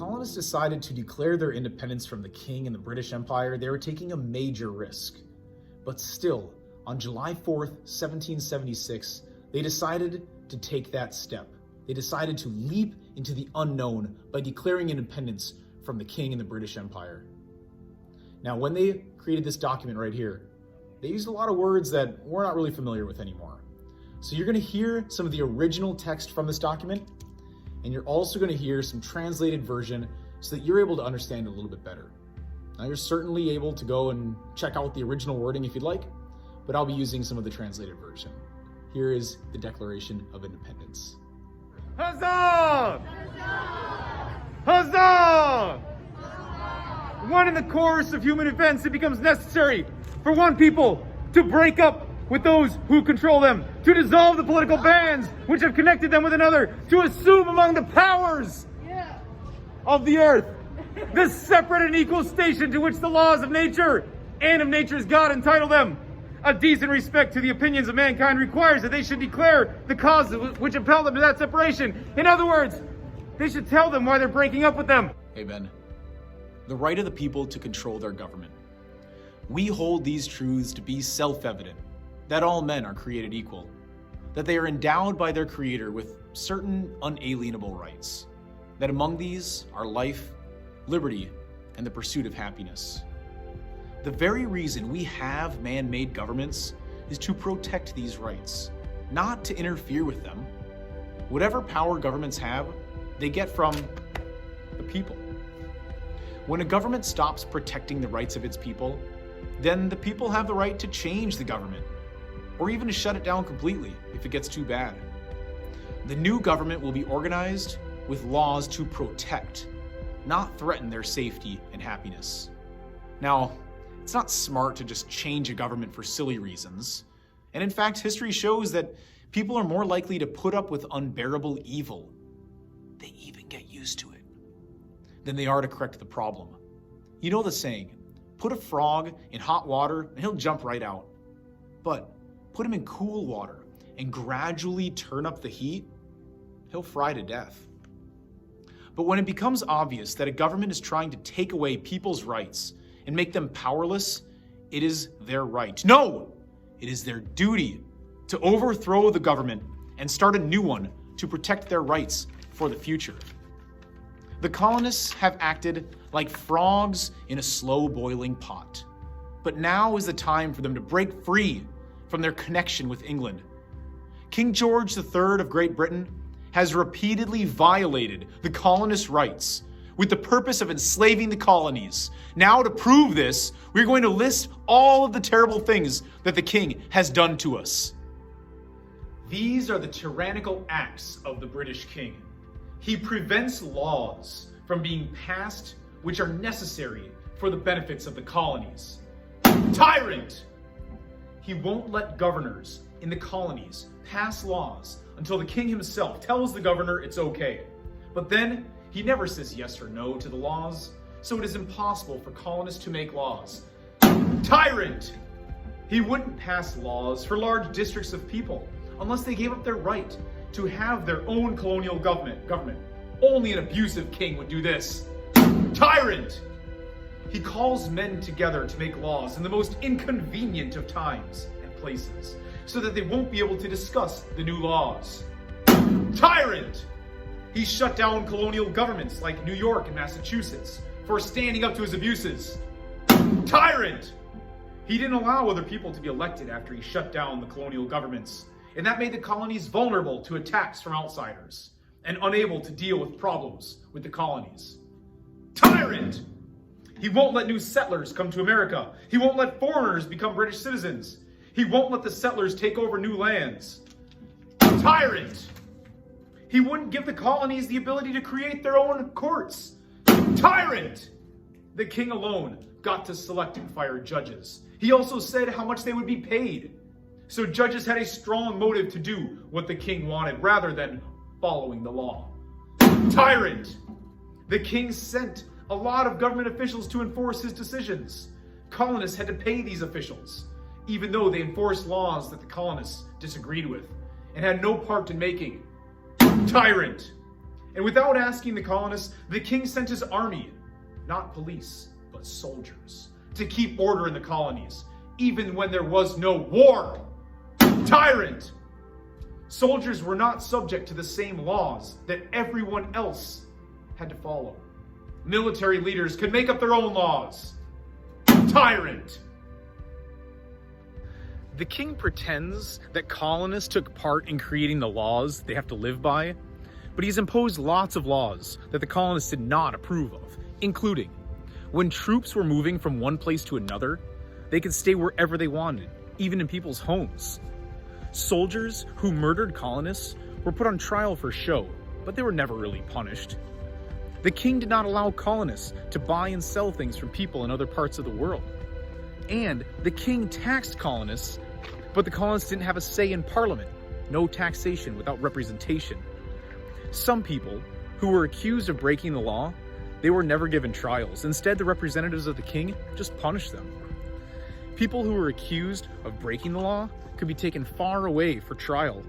colonists decided to declare their independence from the king and the British Empire, they were taking a major risk. But still, on July 4th, 1776, they decided to take that step. They decided to leap into the unknown by declaring independence from the king and the British Empire. Now, when they created this document right here, they used a lot of words that we're not really familiar with anymore. So you're going to hear some of the original text from this document, and you're also going to hear some translated version so that you're able to understand it a little bit better. Now, you're certainly able to go and check out the original wording if you'd like, but I'll be using some of the translated version. Here is the Declaration of Independence. Huzzah! Huzzah! When in the course of human events it becomes necessary for one people to break up with those who control them, to dissolve the political bands which have connected them with another, to assume among the powers of the earth this separate and equal station to which the laws of nature and of nature's God entitle them. A decent respect to the opinions of mankind requires that they should declare the causes which impel them to that separation. In other words, they should tell them why they're breaking up with them. Hey Ben, the right of the people to control their government. We hold these truths to be self-evident, that all men are created equal, that they are endowed by their Creator with certain unalienable rights, that among these are life, liberty, and the pursuit of happiness. The very reason we have man-made governments is to protect these rights, not to interfere with them. Whatever power governments have, they get from the people. When a government stops protecting the rights of its people, then the people have the right to change the government, or even to shut it down completely if it gets too bad. The new government will be organized with laws to protect, not threaten their safety and happiness. Now, it's not smart to just change a government for silly reasons. And in fact, history shows that people are more likely to put up with unbearable evil, they even get used to it, than they are to correct the problem. You know the saying, put a frog in hot water and he'll jump right out. But put him in cool water and gradually turn up the heat, he'll fry to death. But when it becomes obvious that a government is trying to take away people's rights and make them powerless, it is their right. No, it is their duty to overthrow the government and start a new one to protect their rights for the future. The colonists have acted like frogs in a slow-boiling pot. But now is the time for them to break free from their connection with England. King George III of Great Britain has repeatedly violated the colonists' rights with the purpose of enslaving the colonies. Now, to prove this, we're going to list all of the terrible things that the king has done to us. These are the tyrannical acts of the British king. He prevents laws from being passed which are necessary for the benefits of the colonies. Tyrant! He won't let governors in the colonies pass laws until the king himself tells the governor it's okay. But then, he never says yes or no to the laws, so it is impossible for colonists to make laws. Tyrant! He wouldn't pass laws for large districts of people unless they gave up their right to have their own colonial government. Only an abusive king would do this. Tyrant! He calls men together to make laws in the most inconvenient of times and places, so that they won't be able to discuss the new laws. Tyrant! He shut down colonial governments like New York and Massachusetts for standing up to his abuses. Tyrant! He didn't allow other people to be elected after he shut down the colonial governments, and that made the colonies vulnerable to attacks from outsiders and unable to deal with problems with the colonies. Tyrant! He won't let new settlers come to America. He won't let foreigners become British citizens. He won't let the settlers take over new lands. Tyrant! He wouldn't give the colonies the ability to create their own courts. Tyrant! The king alone got to select and fire judges. He also said how much they would be paid. So judges had a strong motive to do what the king wanted rather than following the law. Tyrant! The king sent a lot of government officials to enforce his decisions. Colonists had to pay these officials, even though they enforced laws that the colonists disagreed with and had no part in making. Tyrant! And without asking the colonists, the king sent his army, not police, but soldiers, to keep order in the colonies, even when there was no war. Tyrant! Soldiers were not subject to the same laws that everyone else had to follow. Military leaders could make up their own laws. Tyrant! The king pretends that colonists took part in creating the laws they have to live by, but he's imposed lots of laws that the colonists did not approve of, including when troops were moving from one place to another, they could stay wherever they wanted, even in people's homes. Soldiers who murdered colonists were put on trial for show, but they were never really punished. The king did not allow colonists to buy and sell things from people in other parts of the world. And the king taxed colonists, but the colonists didn't have a say in parliament. No taxation without representation. Some people who were accused of breaking the law, they were never given trials. Instead, the representatives of the king just punished them. People who were accused of breaking the law could be taken far away for trial,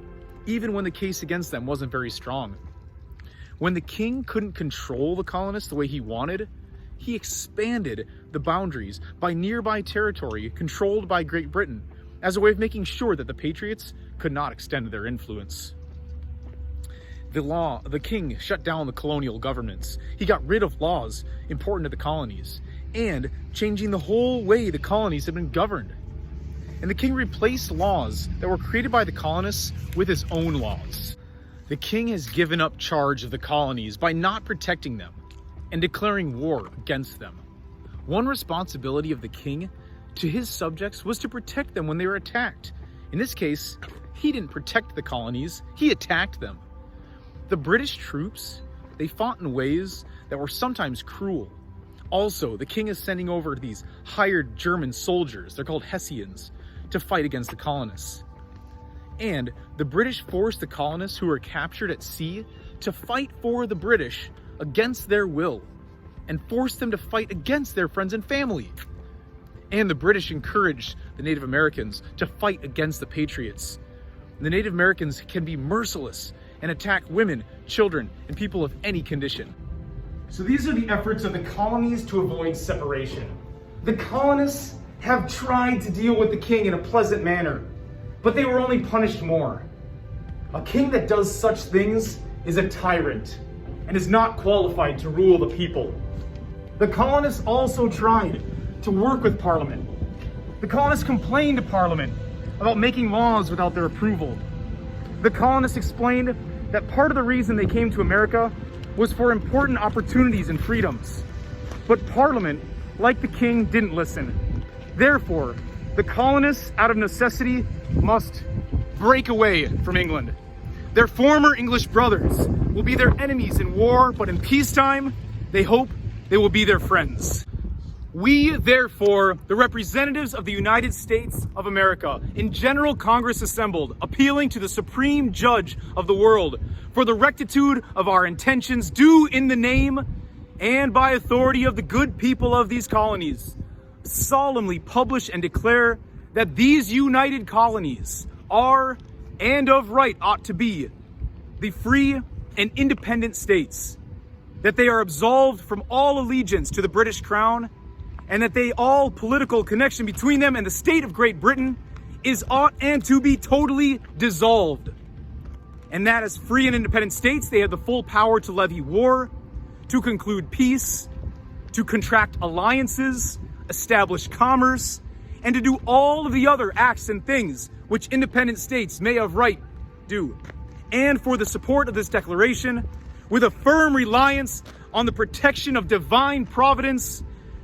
even when the case against them wasn't very strong. When the king couldn't control the colonists the way he wanted, he expanded the boundaries by nearby territory controlled by Great Britain as a way of making sure that the Patriots could not extend their influence. The king shut down the colonial governments. He got rid of laws important to the colonies and changing the whole way the colonies had been governed. And the king replaced laws that were created by the colonists with his own laws. The king has given up charge of the colonies by not protecting them and declaring war against them. One responsibility of the king to his subjects was to protect them when they were attacked. In this case, he didn't protect the colonies, he attacked them. The British troops, they fought in ways that were sometimes cruel. Also, the king is sending over these hired German soldiers, they're called Hessians, to fight against the colonists. And the British forced the colonists who were captured at sea to fight for the British against their will and forced them to fight against their friends and family. And the British encouraged the Native Americans to fight against the Patriots. The Native Americans can be merciless and attack women, children, and people of any condition. So these are the efforts of the colonies to avoid separation. The colonists have tried to deal with the king in a pleasant manner, but they were only punished more. A king that does such things is a tyrant and is not qualified to rule the people. The colonists also tried to work with Parliament. The colonists complained to Parliament about making laws without their approval. The colonists explained that part of the reason they came to America was for important opportunities and freedoms. But Parliament, like the king, didn't listen. Therefore, the colonists, out of necessity, must break away from England. Their former English brothers will be their enemies in war, but in peacetime, they hope they will be their friends. We, therefore, the representatives of the United States of America, in General Congress assembled, appealing to the Supreme Judge of the world for the rectitude of our intentions, do in the name and by authority of the good people of these colonies, solemnly publish and declare that these united colonies are, and of right ought to be, the free and independent states, that they are absolved from all allegiance to the British Crown, and that all political connection between them and the state of Great Britain is ought and to be totally dissolved. And that as free and independent states, they have the full power to levy war, to conclude peace, to contract alliances, establish commerce, and to do all of the other acts and things which independent states may of right do. And for the support of this declaration, with a firm reliance on the protection of divine providence,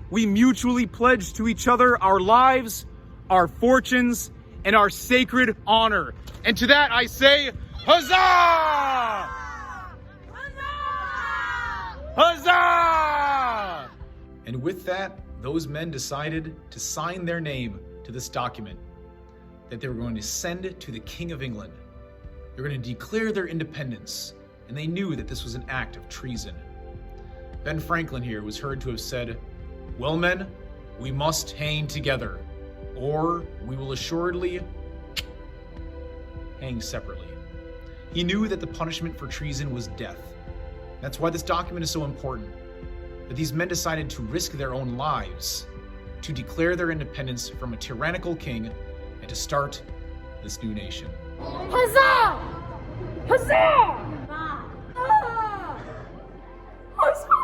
we mutually pledge to each other our lives, our fortunes, and our sacred honor. And to that I say, huzzah! Huzzah! Huzzah! And with that, those men decided to sign their name to this document that they were going to send it to the King of England. They were going to declare their independence, and they knew that this was an act of treason. Ben Franklin here was heard to have said, "Well, men, we must hang together, or we will assuredly hang separately." He knew that the punishment for treason was death, That's why this document is so important, that these men decided to risk their own lives to declare their independence from a tyrannical king and to start this new nation. Huzzah! Huzzah! Huzzah!